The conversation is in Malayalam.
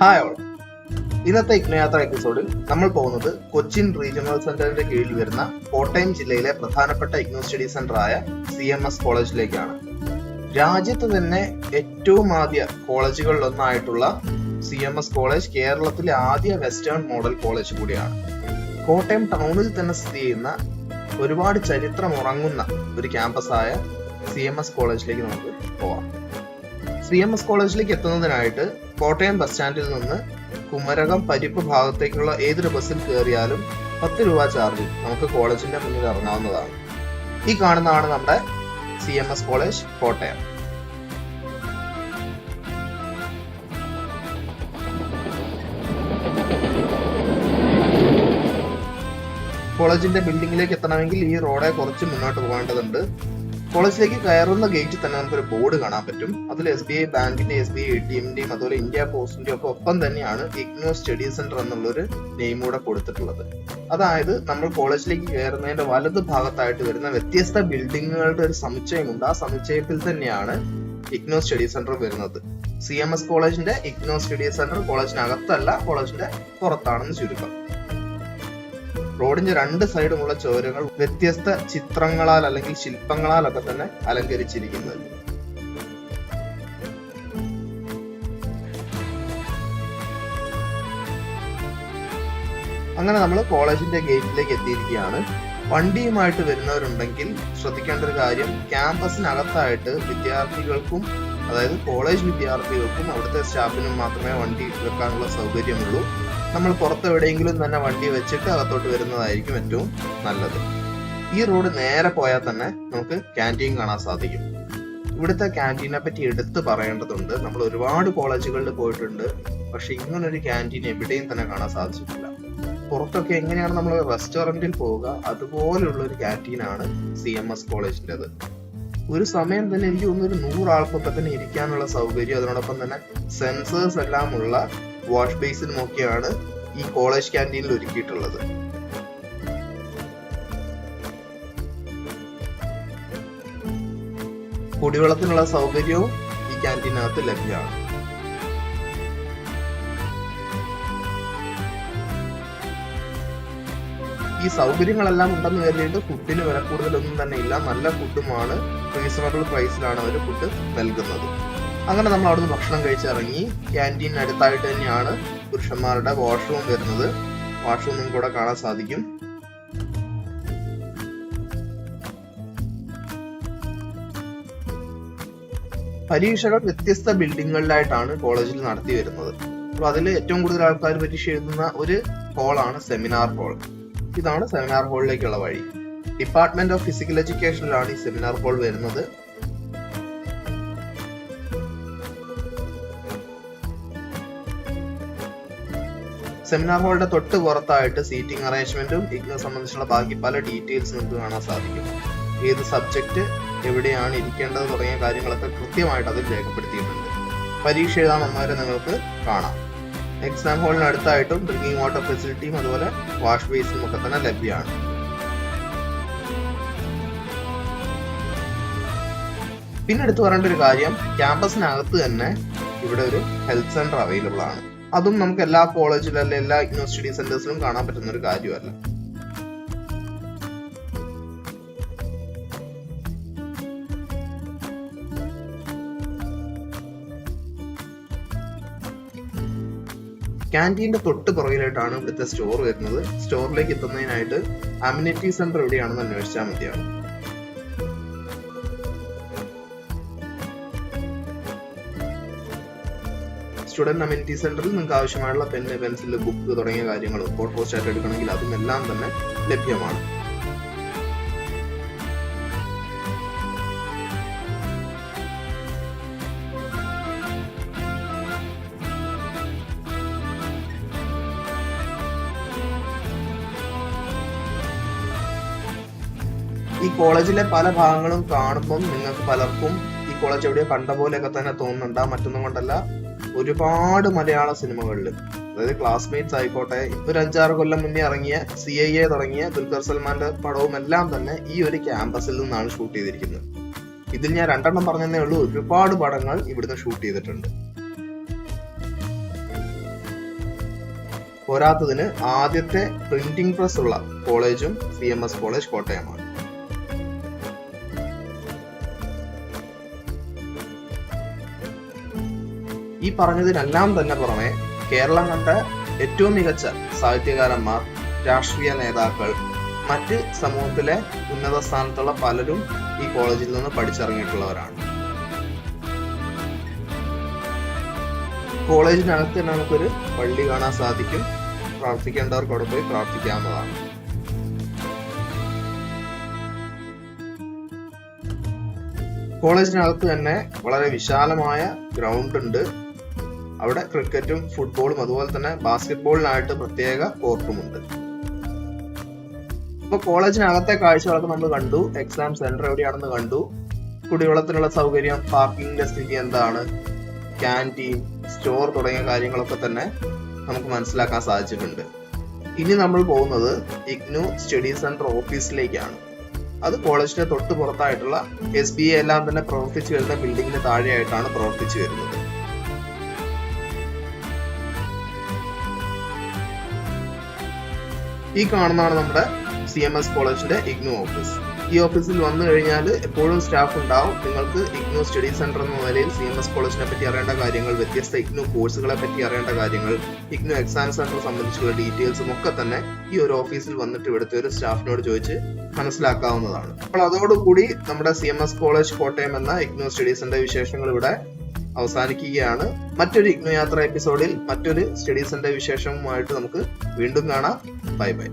Hi all. ഇന്നത്തെ ഇഗ്നോയാത്ര എപ്പിസോഡിൽ നമ്മൾ പോകുന്നത് കൊച്ചിൻ റീജിയണൽ സെന്ററിന്റെ കീഴിൽ വരുന്ന കോട്ടയം ജില്ലയിലെ പ്രധാനപ്പെട്ട ഇഗ്നോ സ്റ്റഡി സെന്റർ ആയ CMS കോളേജിലേക്കാണ്. രാജ്യത്ത് തന്നെ ഏറ്റവും ആദ്യ കോളേജുകളിലൊന്നായിട്ടുള്ള CMS കോളേജ് കേരളത്തിലെ ആദ്യ വെസ്റ്റേൺ മോഡൽ കോളേജ് കൂടിയാണ്. കോട്ടയം ടൗണിൽ തന്നെ സ്ഥിതി ചെയ്യുന്ന ഒരുപാട് ചരിത്രം ഉറങ്ങുന്ന ഒരു ക്യാമ്പസായ CMS കോളേജിലേക്ക് നമുക്ക് പോവാം. CMS കോളേജിലേക്ക് എത്തുന്നതിനായിട്ട് കോട്ടയം ബസ് സ്റ്റാൻഡിൽ നിന്ന് കുമരകം പരിപ്പ് ഭാഗത്തേക്കുള്ള ഏതൊരു ബസ്സിൽ കയറിയാലും 10 രൂപ ചാർജിൽ നമുക്ക് കോളേജിന്റെ മുന്നിൽ ഇറങ്ങാവുന്നതാണ്. ഈ കാണുന്നതാണ് നമ്മുടെ CMS കോളേജ് കോട്ടയം. കോളേജിന്റെ ബിൽഡിംഗിലേക്ക് എത്തണമെങ്കിൽ ഈ റോഡെ കുറച്ച് മുന്നോട്ട് പോകേണ്ടതുണ്ട്. കോളേജിലേക്ക് കയറുന്ന ഗേറ്റിൽ തന്നെ നമുക്കൊരു ബോർഡ് കാണാൻ പറ്റും. അതിൽ SBI ബാങ്കിന്റെ, SBI ATMന്റെയും അതുപോലെ ഇന്ത്യ പോസ്റ്റിന്റെയും ഒക്കെ ഒപ്പം തന്നെയാണ് ഇഗ്നോ സ്റ്റഡി സെന്റർ എന്നുള്ളൊരു നെയിം കൂടെ കൊടുത്തിട്ടുള്ളത്. അതായത് നമ്മൾ കോളേജിലേക്ക് കയറുന്നതിന്റെ വലത് ഭാഗത്തായിട്ട് വരുന്ന വ്യത്യസ്ത ബിൽഡിങ്ങുകളുടെ ഒരു സമുച്ചയമുണ്ട്. ആ സമുച്ചയത്തിൽ തന്നെയാണ് ഇഗ്നോ സ്റ്റഡി സെന്റർ വരുന്നത്. CMS കോളേജിന്റെ ഇഗ്നോ സ്റ്റഡി സെന്റർ കോളേജിനകത്തല്ല, കോളേജിന്റെ പുറത്താണെന്ന് ചുരുക്കം. റോഡിന്റെ രണ്ട് സൈഡുമുള്ള ചുവരുകൾ വ്യത്യസ്ത ചിത്രങ്ങളാൽ അല്ലെങ്കിൽ ശില്പങ്ങളാലൊക്കെ തന്നെ അലങ്കരിച്ചിരിക്കുന്നത്. അങ്ങനെ നമ്മൾ കോളേജിന്റെ ഗേറ്റിലേക്ക് എത്തിയിരിക്കുകയാണ്. വണ്ടിയുമായിട്ട് വരുന്നവരുണ്ടെങ്കിൽ ശ്രദ്ധിക്കേണ്ട ഒരു കാര്യം, ക്യാമ്പസിനകത്തായിട്ട് വിദ്യാർത്ഥികൾക്കും അതായത് കോളേജ് വിദ്യാർത്ഥികൾക്കും അവിടുത്തെ സ്റ്റാഫിനും മാത്രമേ വണ്ടി വെക്കാനുള്ള സൗകര്യമുള്ളൂ. നമ്മൾ പുറത്ത് എവിടെയെങ്കിലും തന്നെ വണ്ടി വെച്ചിട്ട് അകത്തോട്ട് വരുന്നതായിരിക്കും ഏറ്റവും നല്ലത്. ഈ റോഡ് നേരെ പോയാൽ തന്നെ നമുക്ക് ക്യാൻറ്റീൻ കാണാൻ സാധിക്കും. ഇവിടുത്തെ ക്യാൻറ്റീനെ പറ്റി എടുത്ത് പറയേണ്ടതുണ്ട്. നമ്മൾ ഒരുപാട് കോളേജുകളിൽ പോയിട്ടുണ്ട്, പക്ഷെ ഇങ്ങനൊരു ക്യാൻറ്റീൻ എവിടെയും തന്നെ കാണാൻ സാധിച്ചിട്ടില്ല. പുറത്തൊക്കെ എങ്ങനെയാണ് നമ്മൾ റെസ്റ്റോറന്റിൽ പോവുക, അതുപോലുള്ള ഒരു ക്യാൻറ്റീനാണ് CMS കോളേജിൻ്റെത്. ഒരു സമയം തന്നെ എനിക്ക് തോന്നുന്നു 100 ആൾക്കൊക്കെ തന്നെ ഇരിക്കാനുള്ള സൗകര്യം, അതിനോടൊപ്പം തന്നെ സെൻസേഴ്സ് എല്ലാം ഉള്ള വാഷ് ബേസിൻ ഒക്കെയാണ് ഈ കോളേജ് ക്യാൻറ്റീനിൽ ഒരുക്കിയിട്ടുള്ളത്. കുടിവെള്ളത്തിനുള്ള സൗകര്യവും ഈ ക്യാൻറ്റീനകത്ത് ലഭ്യമാണ്. ഈ സൗകര്യങ്ങളെല്ലാം ഉണ്ടെന്ന് കരുതിയിട്ട് ഫുഡിന് വില കൂടുതലൊന്നും തന്നെ ഇല്ല. നല്ല ഫുഡുമാണ്, റീസണബിൾ പ്രൈസിലാണ് അവർ ഫുഡ് നൽകുന്നത്. അങ്ങനെ നമ്മൾ അവിടുന്ന് ഭക്ഷണം കഴിച്ചിറങ്ങി. ക്യാൻറ്റീൻ അടുത്തായിട്ട് തന്നെയാണ് പുരുഷന്മാരുടെ വാഷ്റൂം വരുന്നത്. വാഷ്റൂമും കൂടെ കാണാൻ സാധിക്കും. പരീക്ഷകൾ വ്യത്യസ്ത ബിൽഡിങ്ങുകളിലായിട്ടാണ് കോളേജിൽ നടത്തി വരുന്നത്. അപ്പൊ അതിൽ ഏറ്റവും കൂടുതൽ ആൾക്കാർ പരീക്ഷ എഴുതുന്ന ഒരു ഹാളാണ് സെമിനാർ ഹാൾ. ഇതാണ് സെമിനാർ ഹാളിലേക്കുള്ള വഴി. ഡിപ്പാർട്ട്മെന്റ് ഓഫ് ഫിസിക്കൽ എഡ്യൂക്കേഷനിലാണ് ഈ സെമിനാർ ഹാൾ വരുന്നത്. സെമിനാർ ഹാളിന്റെ തൊട്ട് പുറത്തായിട്ട് സീറ്റിംഗ് അറേഞ്ച്മെന്റും ഇഗ്നോ സംബന്ധിച്ചുള്ള ബാക്കി പല ഡീറ്റെയിൽസ് നിങ്ങൾക്ക് കാണാൻ സാധിക്കും. ഏത് സബ്ജക്ട് എവിടെയാണ് ഇരിക്കേണ്ടത് തുടങ്ങിയ കാര്യങ്ങളൊക്കെ കൃത്യമായിട്ട് അതിൽ രേഖപ്പെടുത്തിയിട്ടുണ്ട്. പരീക്ഷ എഴുതാൻ വന്നവരെ നിങ്ങൾക്ക് കാണാം. എക്സാം ഹാളിന് അടുത്തായിട്ടും ഡ്രിങ്കിങ് വാട്ടർ ഫെസിലിറ്റിയും അതുപോലെ വാഷ് ബേസിനും ഒക്കെ തന്നെ ലഭ്യമാണ്. പിന്നെ എടുത്തു പറയേണ്ട ഒരു കാര്യം, ക്യാമ്പസിനകത്ത് തന്നെ ഇവിടെ ഒരു ഹെൽത്ത് സെന്റർ അവൈലബിൾ ആണ്. അതും നമുക്ക് എല്ലാ കോളേജിലും അല്ലെ എല്ലാ ഇഗ്നോ സ്റ്റഡി സെന്റേഴ്സിലും കാണാൻ പറ്റുന്ന ഒരു കാര്യമല്ല. ക്യാൻറ്റീന്റെ തൊട്ട് പുറകിലായിട്ടാണ് ഇവിടുത്തെ സ്റ്റോർ വരുന്നത്. സ്റ്റോറിലേക്ക് എത്തുന്നതിനായിട്ട് അമ്യൂണിറ്റി സെന്റർ എവിടെയാണെന്ന് അന്വേഷിച്ചാൽ മതിയാവും. സ്റ്റുഡന്റ് അമ്യൂണിറ്റി സെന്ററിൽ നിങ്ങൾക്ക് ആവശ്യമായുള്ള പെന്ന്, പെൻസിൽ, ബുക്ക് തുടങ്ങിയ കാര്യങ്ങൾ ഫോട്ടോ സ്റ്റാറ്റ് എടുക്കണമെങ്കിൽ അതും എല്ലാം തന്നെ ലഭ്യമാണ്. ഈ കോളേജിലെ പല ഭാഗങ്ങളും കാണുമ്പം നിങ്ങൾക്ക് പലർക്കും ഈ കോളേജ് എവിടെയോ കണ്ട പോലെയൊക്കെ തന്നെ തോന്നുന്നുണ്ടാവും. മറ്റൊന്നും കൊണ്ടല്ല, ഒരുപാട് മലയാള സിനിമകളിൽ, അതായത് ക്ലാസ്മേറ്റ്സ് ആയിക്കോട്ടെ, ഇപ്പൊ 5-6 കൊല്ലം മുന്നേ ഇറങ്ങിയ CIA തുടങ്ങിയ ദുൽഖർ സൽമാന്റെ പടവും എല്ലാം തന്നെ ഈ ഒരു ക്യാമ്പസിൽ നിന്നാണ് ഷൂട്ട് ചെയ്തിരിക്കുന്നത്. ഇതിൽ ഞാൻ 2 എണ്ണം പറഞ്ഞതേ ഉള്ളൂ, ഒരുപാട് പടങ്ങൾ ഇവിടുന്ന് ഷൂട്ട് ചെയ്തിട്ടുണ്ട്. പോരാത്തതിന് ആദ്യത്തെ പ്രിന്റിംഗ് പ്രസ് ഉള്ള കോളേജും CMS കോളേജ് കോട്ടയമാണ്. ഈ പറഞ്ഞതിനെല്ലാം തന്നെ പുറമെ കേരളം കണ്ട ഏറ്റവും മികച്ച സാഹിത്യകാരന്മാർ, രാഷ്ട്രീയ നേതാക്കൾ, മറ്റ് സമൂഹത്തിലെ ഉന്നത സ്ഥാനത്തുള്ള പലരും ഈ കോളേജിൽ നിന്ന് പഠിച്ചിറങ്ങിയിട്ടുള്ളവരാണ്. കോളേജിനകത്ത് തന്നെ നമുക്കൊരു പള്ളി കാണാൻ സാധിക്കും. പ്രാർത്ഥിക്കേണ്ടവർക്ക് അവിടെ പോയി പ്രാർത്ഥിക്കാവുന്നതാണ്. കോളേജിനകത്ത് തന്നെ വളരെ വിശാലമായ ഗ്രൗണ്ട് ഉണ്ട്. അവിടെ ക്രിക്കറ്റും ഫുട്ബോളും അതുപോലെ തന്നെ ബാസ്കറ്റ്ബോളിനായിട്ട് പ്രത്യേക കോർട്ടുമുണ്ട്. ഇപ്പൊ കോളേജിനകത്തെ കാഴ്ചകളൊക്കെ നമ്മൾ കണ്ടു. എക്സാം സെന്റർ എവിടെയാണെന്ന് കണ്ടു. കുടിവെള്ളത്തിനുള്ള സൗകര്യം, പാർക്കിങ്ങിന്റെ സ്ഥിതി എന്താണ്, ക്യാൻറ്റീൻ, സ്റ്റോർ തുടങ്ങിയ കാര്യങ്ങളൊക്കെ തന്നെ നമുക്ക് മനസ്സിലാക്കാൻ സാധിച്ചിട്ടുണ്ട്. ഇനി നമ്മൾ പോകുന്നത് ഇഗ്നു സ്റ്റഡി സെന്റർ ഓഫീസിലേക്കാണ്. അത് കോളേജിന്റെ തൊട്ട് പുറത്തായിട്ടുള്ള SBA എല്ലാം തന്നെ പ്രവർത്തിച്ചു വരുന്ന ബിൽഡിങ്ങിന് താഴെയായിട്ടാണ് പ്രവർത്തിച്ചു വരുന്നത്. ഈ കാണുന്നതാണ് നമ്മുടെ CMS കോളേജിന്റെ ഇഗ്നു ഓഫീസ്. ഈ ഓഫീസിൽ വന്നു കഴിഞ്ഞാൽ എപ്പോഴും സ്റ്റാഫ് ഉണ്ടാവും. നിങ്ങൾക്ക് ഇഗ്നു സ്റ്റഡി സെന്റർ എന്ന നിലയിൽ CMS കോളേജിനെ പറ്റി അറിയേണ്ട കാര്യങ്ങൾ, വ്യത്യസ്ത ഇഗ്നു കോഴ്സുകളെ പറ്റി അറിയേണ്ട കാര്യങ്ങൾ, ഇഗ്നു എക്സാം സെന്റർ സംബന്ധിച്ചുള്ള ഡീറ്റെയിൽസും ഒക്കെ തന്നെ ഈ ഒരു ഓഫീസിൽ വന്നിട്ട് ഇവിടുത്തെ ഒരു സ്റ്റാഫിനോട് ചോദിച്ച് മനസ്സിലാക്കാവുന്നതാണ്. അപ്പോൾ അതോടുകൂടി നമ്മുടെ CMS കോളേജ് കോട്ടയം എന്ന ഇഗ്നു സ്റ്റഡി സെന്റർ വിശേഷങ്ങൾ ഇവിടെ അവസാനിക്കുകയാണ്. മറ്റൊരു ഇഗ്നു യാത്ര എപ്പിസോഡിൽ മറ്റൊരു സ്റ്റഡി സെന്റർ വിശേഷവുമായിട്ട് നമുക്ക് വീണ്ടും കാണാം. Bye bye.